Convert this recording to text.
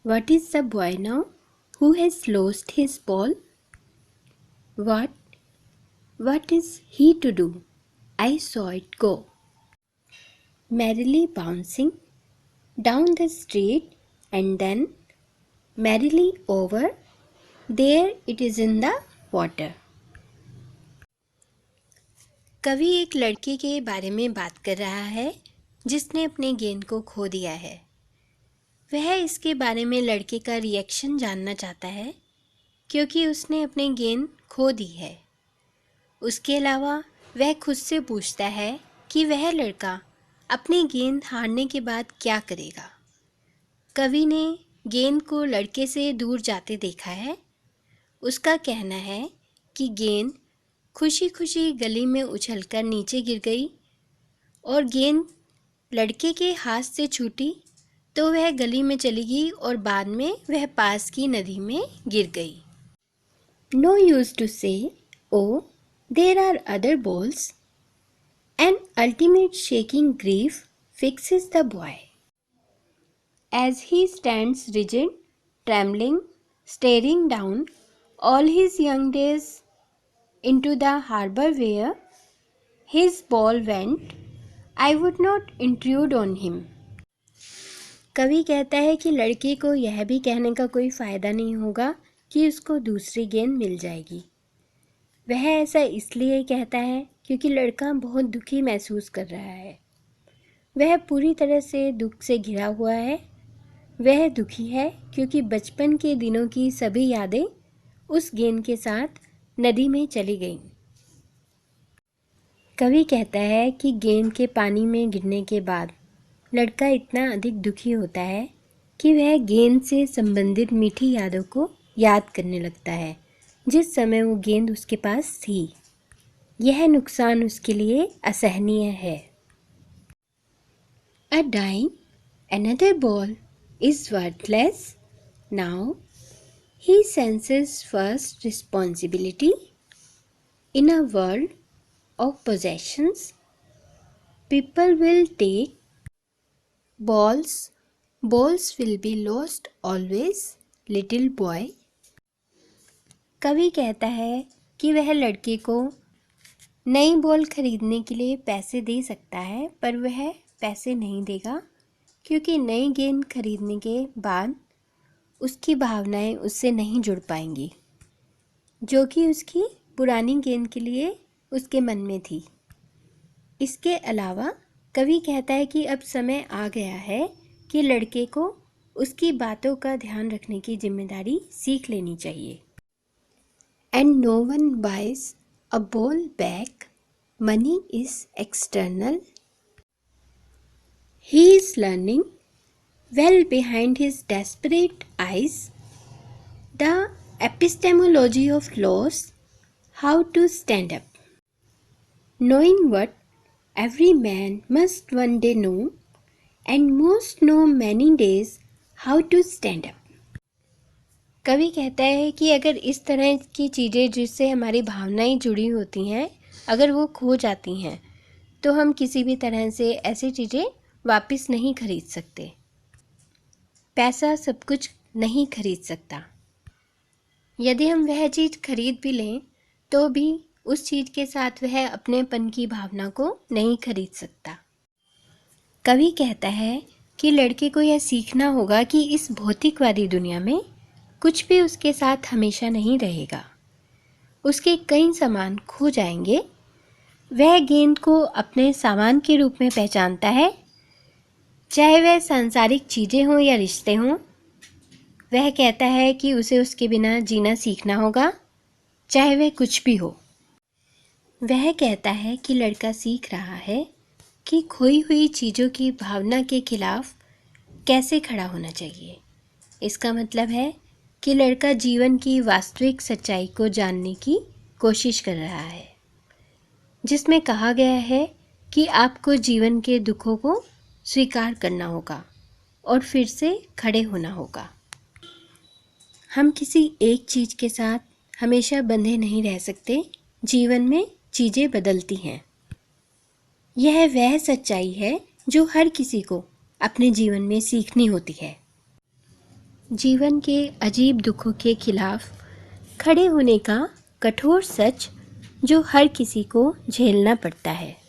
What is the boy now who has lost his ball? What? What is he to do? I saw it go, merrily bouncing down the street and then merrily over. There it is in the water. कवि एक लड़के के बारे में बात कर रहा है जिसने अपने गेंद को खो दिया है। वह इसके बारे में लड़के का रिएक्शन जानना चाहता है क्योंकि उसने अपनी गेंद खो दी है। उसके अलावा वह खुद से पूछता है कि वह लड़का अपनी गेंद हारने के बाद क्या करेगा। कवि ने गेंद को लड़के से दूर जाते देखा है। उसका कहना है कि गेंद खुशी खुशी गली में उछलकर नीचे गिर गई और गेंद लड़के के हाथ से छूटी तो वह गली में चली गई और बाद में वह पास की नदी में गिर गई। No use to say, oh, there are other balls. An ultimate shaking grief fixes the boy. As he stands rigid, trembling, staring down all his young days into the harbor where his ball went, I would not intrude on him. कवि कहता है कि लड़के को यह भी कहने का कोई फ़ायदा नहीं होगा कि उसको दूसरी गेंद मिल जाएगी। वह ऐसा इसलिए कहता है क्योंकि लड़का बहुत दुखी महसूस कर रहा है। वह पूरी तरह से दुख से घिरा हुआ है। वह दुखी है क्योंकि बचपन के दिनों की सभी यादें उस गेंद के साथ नदी में चली गईं। कवि कहता है कि गेंद के पानी में गिरने के बाद लड़का इतना अधिक दुखी होता है कि वह गेंद से संबंधित मीठी यादों को याद करने लगता है जिस समय वो गेंद उसके पास थी। यह नुकसान उसके लिए असहनीय है। A dying, another ball is worthless. Now he senses first responsibility. In a world of possessions, people will take balls. Balls will be lost always, little boy. कवि कहता है कि वह लड़के को नई बॉल खरीदने के लिए पैसे दे सकता है पर वह पैसे नहीं देगा क्योंकि नई गेंद खरीदने के बाद उसकी भावनाएं उससे नहीं जुड़ पाएंगी जो कि उसकी पुरानी गेंद के लिए उसके मन में थी। इसके अलावा कवि कहता है कि अब समय आ गया है कि लड़के को उसकी बातों का ध्यान रखने की जिम्मेदारी सीख लेनी चाहिए। And no one buys a ball back. Money is external. He is learning well behind his desperate eyes the epistemology of loss, how to stand up. Knowing what every man must one day know and must know many days how to stand up. कवि कहता है कि अगर इस तरह की चीज़ें जिससे हमारी भावनाएं जुड़ी होती हैं अगर वो खो जाती हैं तो हम किसी भी तरह से ऐसी चीज़ें वापस नहीं खरीद सकते। पैसा सब कुछ नहीं खरीद सकता। यदि हम वह चीज़ खरीद भी लें तो भी उस चीज़ के साथ वह अपनेपन की भावना को नहीं खरीद सकता। कवि कहता है कि लड़के को यह सीखना होगा कि इस भौतिकवादी दुनिया में कुछ भी उसके साथ हमेशा नहीं रहेगा। उसके कई सामान खो जाएंगे। वह गेंद को अपने सामान के रूप में पहचानता है, चाहे वह सांसारिक चीज़ें हों या रिश्ते हों। वह कहता है कि उसे उसके बिना जीना सीखना होगा, चाहे वह कुछ भी हो। वह कहता है कि लड़का सीख रहा है कि खोई हुई चीज़ों की भावना के खिलाफ कैसे खड़ा होना चाहिए। इसका मतलब है कि लड़का जीवन की वास्तविक सच्चाई को जानने की कोशिश कर रहा है जिसमें कहा गया है कि आपको जीवन के दुखों को स्वीकार करना होगा और फिर से खड़े होना होगा। हम किसी एक चीज़ के साथ हमेशा बंधे नहीं रह सकते। जीवन में चीज़ें बदलती हैं। यह वह सच्चाई है जो हर किसी को अपने जीवन में सीखनी होती है। जीवन के अजीब दुखों के खिलाफ खड़े होने का कठोर सच जो हर किसी को झेलना पड़ता है।